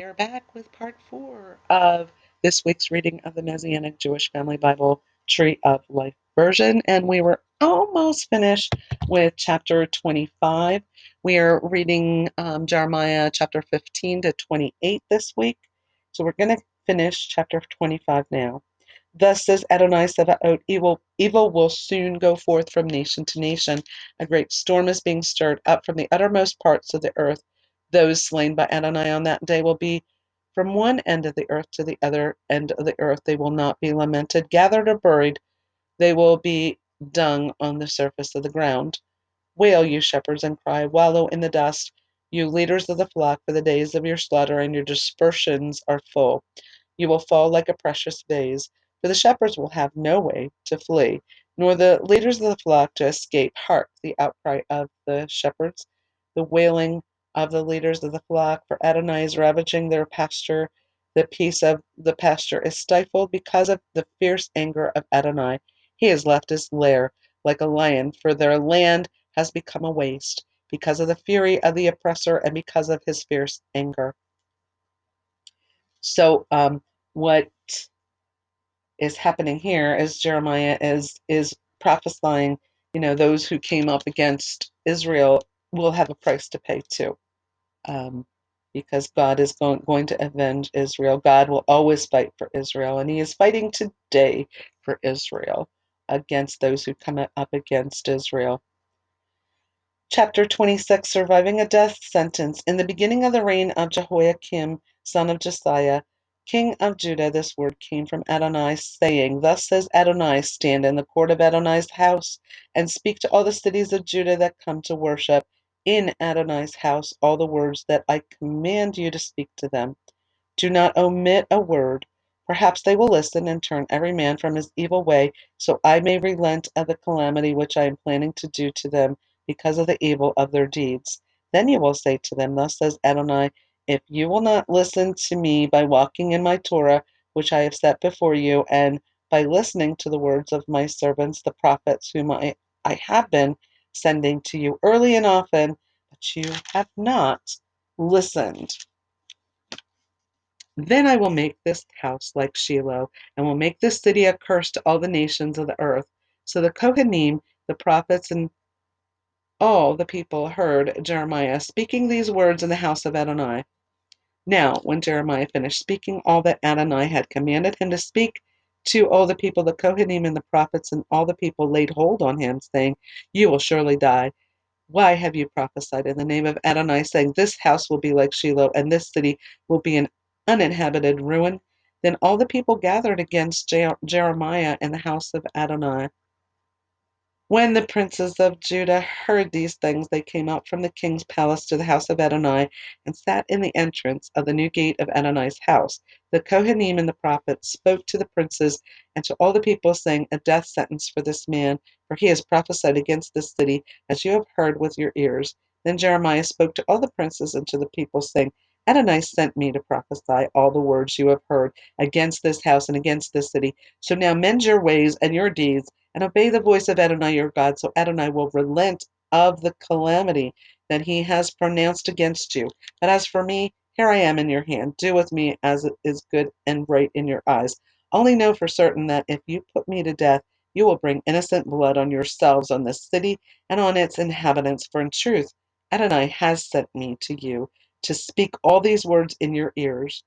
are back with part 4 of this week's reading of the Messianic Jewish Family Bible Tree of Life version, and we were almost finished with chapter 25. We are reading Jeremiah chapter 15 to 28 this week, so we're going to finish chapter 25 now. Thus says Adonai Sebaot, evil will soon go forth from nation to nation. A great storm is being stirred up from the uttermost parts of the earth. Those slain by Adonai on that day will be from one end of the earth to the other end of the earth. They will not be lamented, gathered, or buried. They will be dung on the surface of the ground. Wail, you shepherds, and cry, wallow in the dust, you leaders of the flock, for the days of your slaughter and your dispersions are full. You will fall like a precious vase, for the shepherds will have no way to flee, nor the leaders of the flock to escape. Hark, the outcry of the shepherds, the wailing of the leaders of the flock, for Adonai is ravaging their pasture. The peace of the pasture is stifled because of the fierce anger of Adonai. He has left his lair like a lion, for their land has become a waste, because of the fury of the oppressor and because of his fierce anger. So, what is happening here is Jeremiah is prophesying, those who came up against Israel will have a price to pay too, because God is going to avenge Israel. God will always fight for Israel, and He is fighting today for Israel against those who come up against Israel. Chapter 26, Surviving a Death Sentence. In the beginning of the reign of Jehoiakim, son of Josiah, king of Judah, this word came from Adonai, saying, Thus says Adonai, stand in the court of Adonai's house, and speak to all the cities of Judah that come to worship in Adonai's house all the words that I command you to speak to them. Do not omit a word. Perhaps they will listen and turn every man from his evil way, so I may relent of the calamity which I am planning to do to them because of the evil of their deeds. Then you will say to them, Thus says Adonai, if you will not listen to me by walking in my Torah, which I have set before you, and by listening to the words of my servants, the prophets, whom I have been sending to you early and often, but you have not listened. Then I will make this house like Shiloh, and will make this city a curse to all the nations of the earth. So the Kohanim, the prophets, and all the people heard Jeremiah speaking these words in the house of Adonai. Now, when Jeremiah finished speaking all that Adonai had commanded him to speak to all the people, the Kohanim and the prophets and all the people laid hold on him, saying, You will surely die. Why have you prophesied in the name of Adonai, saying, This house will be like Shiloh, and this city will be an uninhabited ruin? Then all the people gathered against Jeremiah in the house of Adonai. When the princes of Judah heard these things, they came out from the king's palace to the house of Adonai, and sat in the entrance of the new gate of Adonai's house. The Kohanim and the prophets spoke to the princes and to all the people, saying, A death sentence for this man, for he has prophesied against this city, as you have heard with your ears. Then Jeremiah spoke to all the princes and to the people, saying, Adonai sent me to prophesy all the words you have heard against this house and against this city. So now mend your ways and your deeds, and obey the voice of Adonai your God, so Adonai will relent of the calamity that he has pronounced against you. But as for me, here I am in your hand. Do with me as it is good and right in your eyes. Only know for certain that if you put me to death, you will bring innocent blood on yourselves, on this city, and on its inhabitants. For in truth, Adonai has sent me to you to speak all these words in your ears.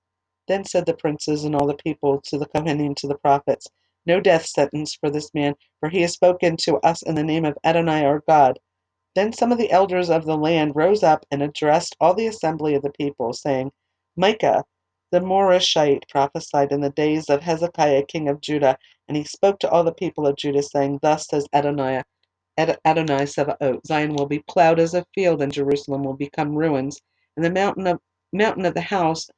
Then said the princes and all the people to the Kohanim, to the prophets, No death sentence for this man, for he has spoken to us in the name of Adonai our God. Then some of the elders of the land rose up and addressed all the assembly of the people, saying, Micah the Morashite prophesied in the days of Hezekiah king of Judah, and he spoke to all the people of Judah, saying, Thus says Adonai Sebaot, Zion will be plowed as a field, and Jerusalem will become ruins, and the mountain of the house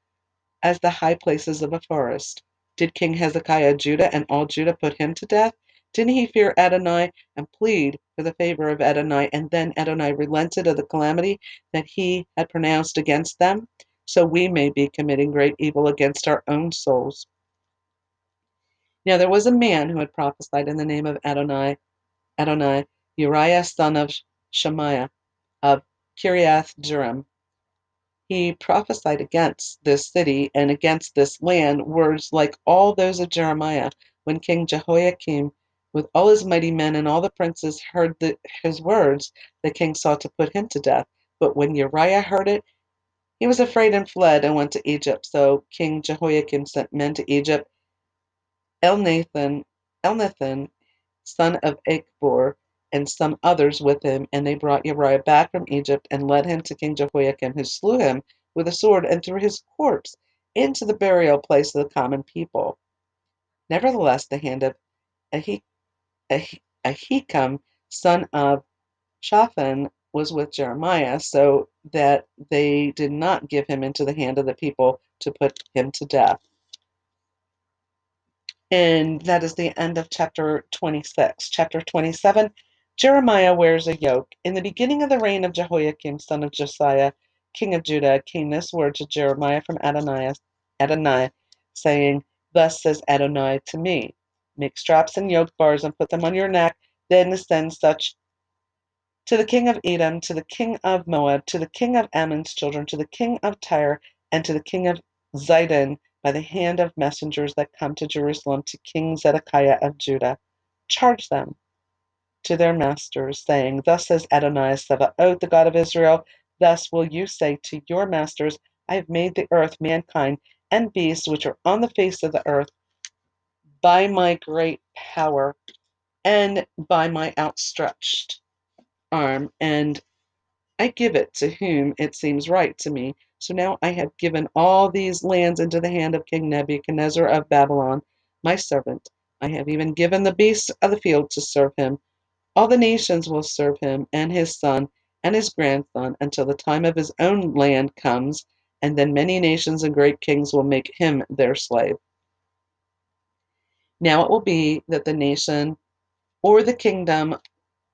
as the high places of a forest. Did King Hezekiah Judah and all Judah put him to death? Didn't he fear Adonai and plead for the favor of Adonai, and then Adonai relented of the calamity that he had pronounced against them? So we may be committing great evil against our own souls. Now there was a man who had prophesied in the name of Adonai, Uriah son of Shemaiah of Kiriath Jearim. he prophesied against this city and against this land words like all those of Jeremiah. When King Jehoiakim, with all his mighty men and all the princes, heard his words, the king sought to put him to death. But when Uriah heard it, he was afraid and fled and went to Egypt. So King Jehoiakim sent men to Egypt. Elnathan, Elnathan, son of Achbor, and some others with him, and they brought Uriah back from Egypt and led him to King Jehoiakim, who slew him with a sword and threw his corpse into the burial place of the common people. Nevertheless, the hand of Ahikam, son of Shaphan, was with Jeremiah, so that they did not give him into the hand of the people to put him to death. And that is the end of chapter 26. Chapter 27, Jeremiah wears a yoke. In the beginning of the reign of Jehoiakim, son of Josiah, king of Judah, came this word to Jeremiah from Adonai, saying, Thus says Adonai to me, make straps and yoke bars and put them on your neck, then send such to the king of Edom, to the king of Moab, to the king of Ammon's children, to the king of Tyre, and to the king of Zidon, by the hand of messengers that come to Jerusalem, to King Zedekiah of Judah. Charge them to their masters, saying, Thus says Adonai Sabaoth, the God of Israel, thus will you say to your masters, I have made the earth, mankind, and beasts which are on the face of the earth, by my great power and by my outstretched arm, and I give it to whom it seems right to me. So now I have given all these lands into the hand of King Nebuchadnezzar of Babylon, my servant. I have even given the beasts of the field to serve him. All the nations will serve him, and his son and his grandson, until the time of his own land comes, and then many nations and great kings will make him their slave. Now it will be that the nation or the kingdom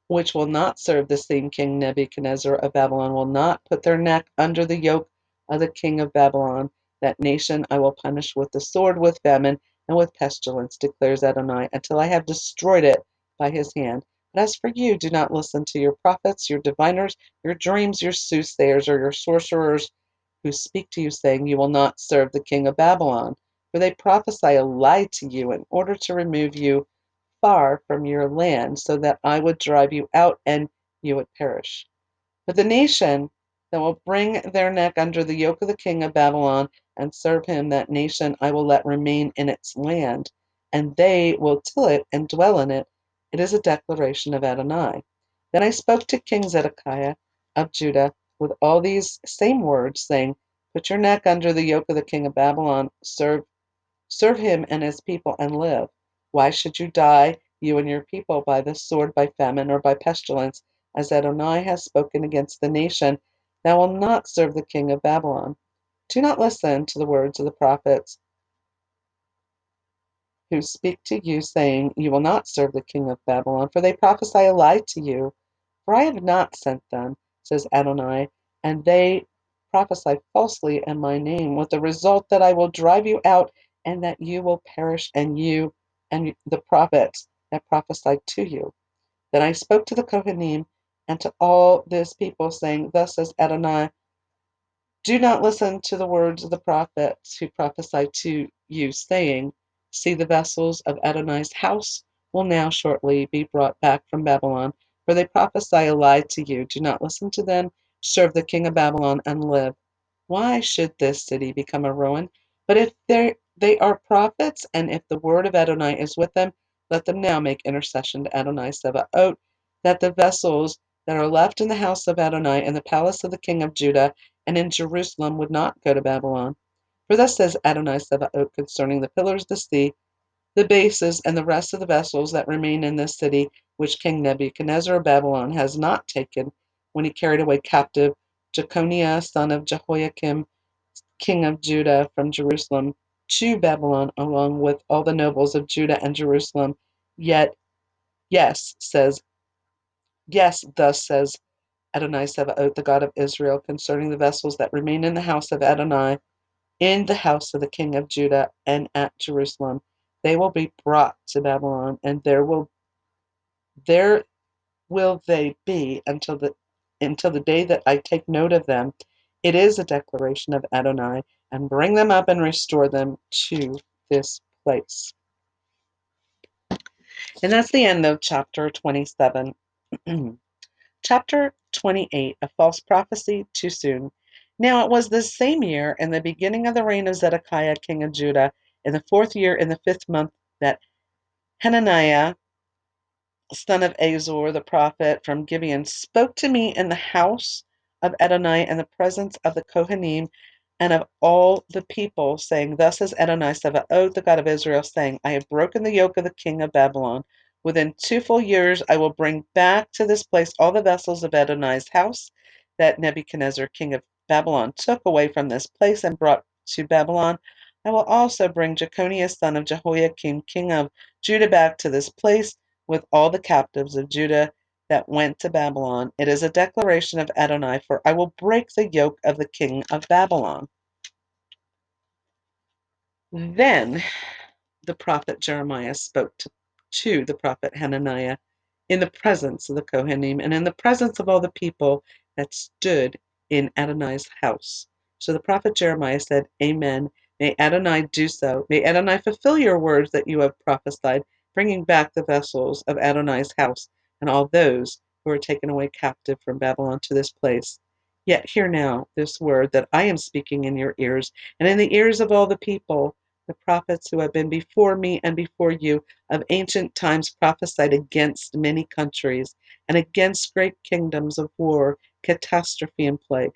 which will not serve the same king Nebuchadnezzar of Babylon will not put their neck under the yoke of the king of Babylon. That nation I will punish with the sword, with famine, and with pestilence, declares Adonai, until I have destroyed it by his hand. But as for you, do not listen to your prophets, your diviners, your dreams, your soothsayers, or your sorcerers who speak to you, saying, You will not serve the king of Babylon. For they prophesy a lie to you in order to remove you far from your land, so that I would drive you out and you would perish. But the nation that will bring their neck under the yoke of the king of Babylon and serve him, that nation I will let remain in its land, and they will till it and dwell in it. It is a declaration of Adonai. Then I spoke to King Zedekiah of Judah with all these same words, saying, Put your neck under the yoke of the king of Babylon, serve him and his people, and live. Why should you die, you and your people, by the sword, by famine, or by pestilence, as Adonai has spoken against the nation that will not serve the king of Babylon? Do not listen to the words of the prophets who speak to you, saying, You will not serve the king of Babylon, for they prophesy a lie to you. For I have not sent them, says Adonai, and they prophesy falsely in my name, with the result that I will drive you out, and that you will perish, and you and the prophets that prophesied to you. Then I spoke to the Kohanim and to all this people, saying, Thus says Adonai, do not listen to the words of the prophets who prophesy to you, saying, See, the vessels of Adonai's house will now shortly be brought back from Babylon, for they prophesy a lie to you. Do not listen to them. Serve the king of Babylon and live. Why should this city become a ruin? But if they are prophets, and if the word of Adonai is with them, let them now make intercession to Adonai Sabaoth, that the vessels that are left in the house of Adonai in the palace of the king of Judah and in Jerusalem would not go to Babylon. For thus says Adonai Sabaoth concerning the pillars of the sea, the bases, and the rest of the vessels that remain in this city, which King Nebuchadnezzar of Babylon has not taken, when he carried away captive Jeconiah, son of Jehoiakim, king of Judah, from Jerusalem to Babylon, along with all the nobles of Judah and Jerusalem. Yet, yes, says, yes, thus says Adonai Sabaoth, the God of Israel, concerning the vessels that remain in the house of Adonai, in the house of the king of Judah, and at Jerusalem. They will be brought to Babylon, and there will they be until the day that I take note of them, It is a declaration of Adonai, and bring them up and restore them to this place. And that's the end of chapter 27. Chapter 28, a false prophecy too soon. Now it was this same year, in the beginning of the reign of Zedekiah, king of Judah, in the 4th year, in the 5th month, that Hananiah, son of Azor, the prophet from Gibeon, spoke to me in the house of Adonai in the presence of the Kohanim and of all the people, saying, Thus says Adonai Sabaoth, the God of Israel, saying, I have broken the yoke of the king of Babylon. Within 2 full years I will bring back to this place all the vessels of Adonai's house that Nebuchadnezzar, king of Babylon, took away from this place and brought to Babylon. I will also bring Jeconiah, son of Jehoiakim, king of Judah, back to this place with all the captives of Judah that went to Babylon. It is a declaration of Adonai, for I will break the yoke of the king of Babylon. Then the prophet Jeremiah spoke to the prophet Hananiah in the presence of the Kohanim and in the presence of all the people that stood in Adonai's house. So the prophet Jeremiah said, Amen. May Adonai do so. May Adonai fulfill your words that you have prophesied, bringing back the vessels of Adonai's house and all those who were taken away captive from Babylon to this place. Yet hear now this word that I am speaking in your ears and in the ears of all the people. The prophets who have been before me and before you of ancient times prophesied against many countries and against great kingdoms of war, catastrophe, and plague.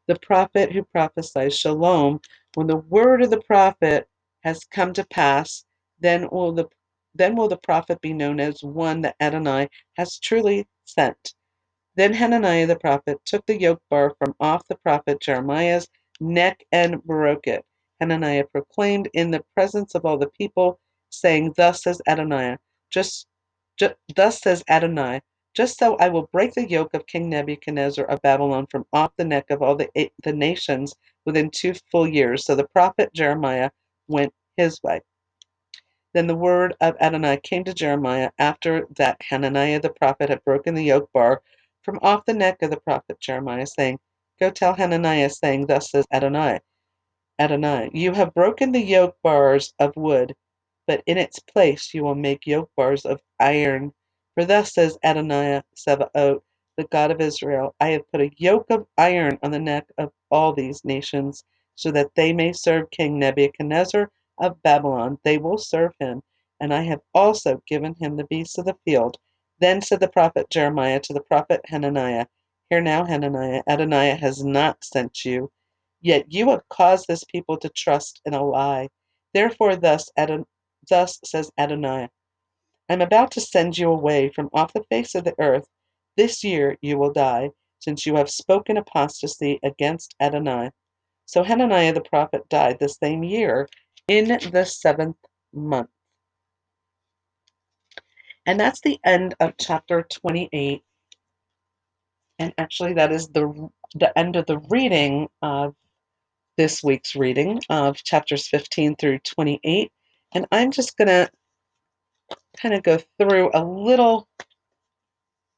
The prophet who prophesies shalom, when the word of the prophet has come to pass, then will the prophet be known as one that Adonai has truly sent. Then Hananiah the prophet took the yoke bar from off the prophet Jeremiah's neck and broke it. Hananiah proclaimed in the presence of all the people, saying, Thus says Adonai, thus says Adonai, just so I will break the yoke of King Nebuchadnezzar of Babylon from off the neck of all the nations within 2 full years. So the prophet Jeremiah went his way. Then the word of Adonai came to Jeremiah after that Hananiah the prophet had broken the yoke bar from off the neck of the prophet Jeremiah, saying, Go tell Hananiah, saying, Thus says Adonai, you have broken the yoke bars of wood, but in its place you will make yoke bars of iron. For thus says Adonai Sabaoth, the God of Israel, I have put a yoke of iron on the neck of all these nations, so that they may serve King Nebuchadnezzar of Babylon. They will serve him, and I have also given him the beasts of the field. Then said the prophet Jeremiah to the prophet Hananiah, Hear now, Hananiah, Adonai has not sent you. Yet you have caused this people to trust in a lie. Therefore, thus says Adonai, I am about to send you away from off the face of the earth. This year you will die, since you have spoken apostasy against Adonai. So Hananiah the prophet died the same year in the 7th month. And that's the end of chapter 28. And actually, that is the end of the reading of this week's reading of chapters 15 through 28. And I'm just going to kind of go through a little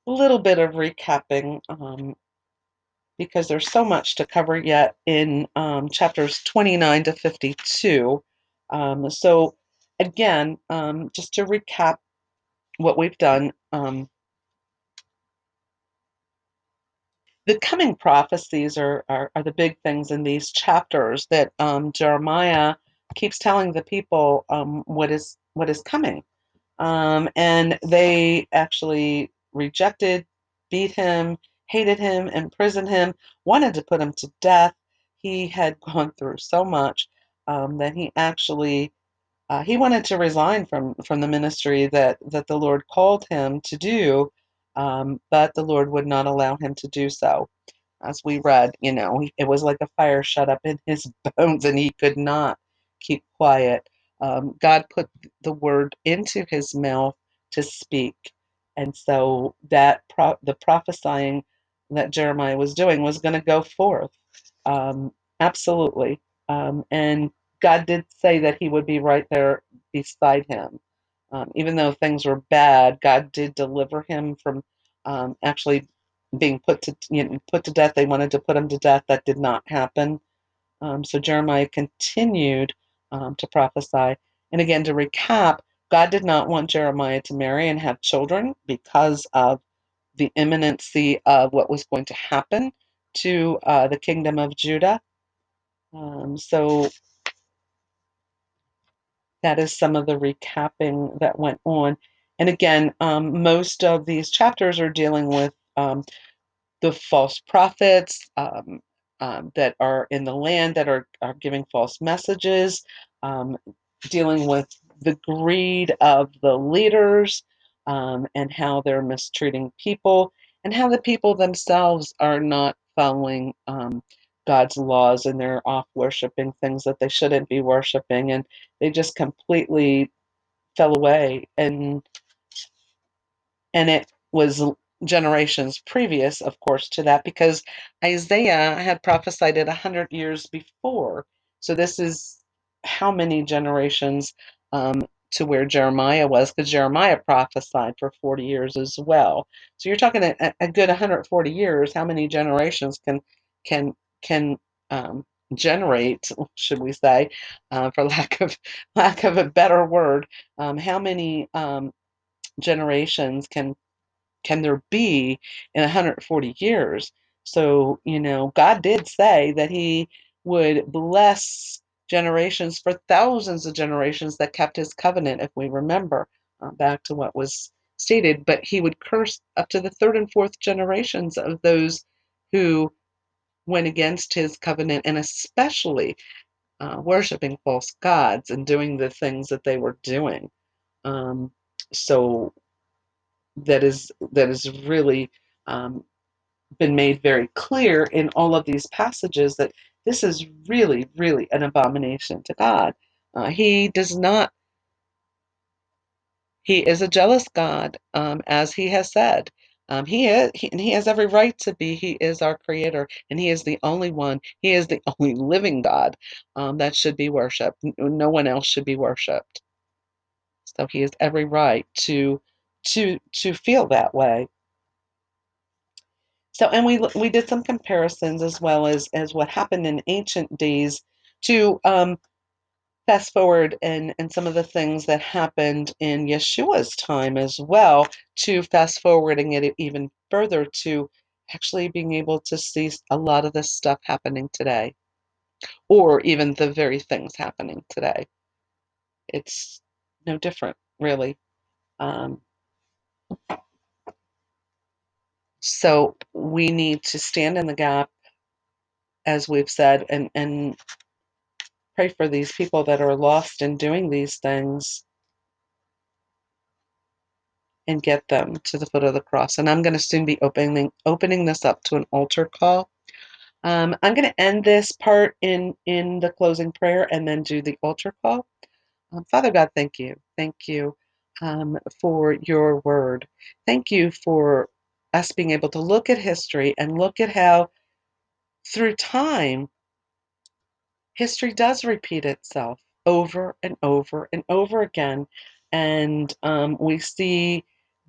bit of recapping because there's so much to cover yet in chapters 29 to 52. So again, just to recap what we've done, the coming prophecies are the big things in these chapters that Jeremiah keeps telling the people what is coming. And they actually rejected, beat him, hated him, imprisoned him, wanted to put him to death. He had gone through so much that he actually he wanted to resign from the ministry that the Lord called him to do, but the Lord would not allow him to do so. As we read, it was like a fire shut up in his bones, and he could not keep quiet. God put the word into his mouth to speak, and so that the prophesying that Jeremiah was doing was going to go forth. Absolutely. And God did say that he would be right there beside him. Even though things were bad, God did deliver him from actually being put to death. They wanted to put him to death. That did not happen. So Jeremiah continued to prophesy. And again, to recap, God did not want Jeremiah to marry and have children because of the imminency of what was going to happen to the kingdom of Judah. So that is some of the recapping that went on. And again, most of these chapters are dealing with the false prophets that are in the land that are giving false messages, dealing with the greed of the leaders, and how they're mistreating people, and how the people themselves are not following God's laws, and they're off worshiping things that they shouldn't be worshiping, and they just completely fell away. And it was generations previous, of course, to that, because Isaiah had prophesied it 100 years before. So this is how many generations to where Jeremiah was, because Jeremiah prophesied for 40 years as well. So you're talking a good 140 years. How many generations can can generate, should we say, for lack of a better word, how many generations can there be in 140 years? So, God did say that he would bless generations for thousands of generations that kept his covenant, if we remember back to what was stated, but he would curse up to the third and fourth generations of those who went against his covenant, and especially worshiping false gods and doing the things that they were doing. So that is really been made very clear in all of these passages, that this is really, really an abomination to God. He does not. He is a jealous God, as he has said. And he has every right to be. He is our creator, and he is the only one. He is the only living God that should be worshipped. No one else should be worshipped. So he has every right to feel that way. So, and we did some comparisons, as well as what happened in ancient days, to fast forward, and some of the things that happened in Yeshua's time as well, to fast forwarding it even further, to actually being able to see a lot of this stuff happening today, or even the very things happening today. It's no different, really. Um, so we need to stand in the gap, as we've said, and pray for these people that are lost in doing these things, and get them to the foot of the cross. And I'm going to soon be opening this up to an altar call. I'm going to end this part in the closing prayer, and then do the altar call. Father God, thank you. Thank you for your word. Thank you for us being able to look at history and look at how, through time, history does repeat itself over and over and over again. And we see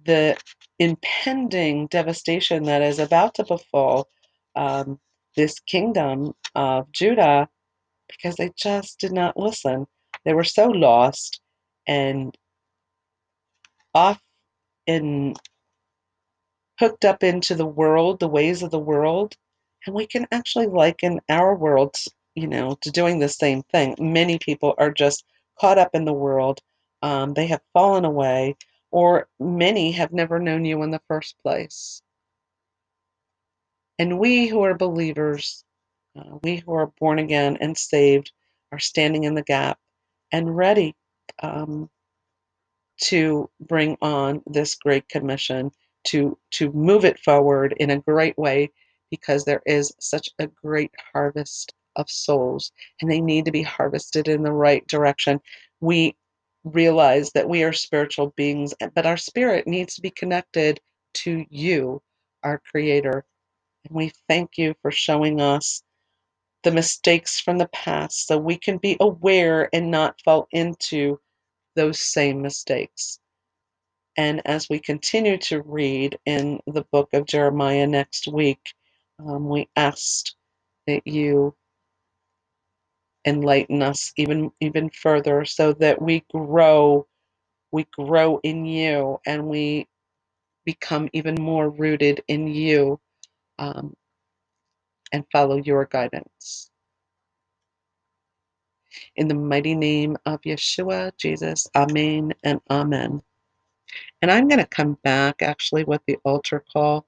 the impending devastation that is about to befall um, this kingdom of Judah, because they just did not listen. They were so lost and off in hooked up into the world, the ways of the world. And we can actually liken our world, to doing the same thing. Many people are just caught up in the world. They have fallen away, or many have never known you in the first place. And we who are believers, we who are born again and saved, are standing in the gap and ready um, to bring on this great commission, to move it forward in a great way, because there is such a great harvest of souls, and they need to be harvested in the right direction. We realize that we are spiritual beings, but our spirit needs to be connected to you, our creator. And we thank you for showing us the mistakes from the past, so we can be aware and not fall into those same mistakes. And as we continue to read in the book of Jeremiah next week, we asked that you enlighten us even further so that we grow in you, and we become even more rooted in you, um, and follow your guidance. In the mighty name of Yeshua, Jesus, amen and amen. And I'm going to come back actually with the altar call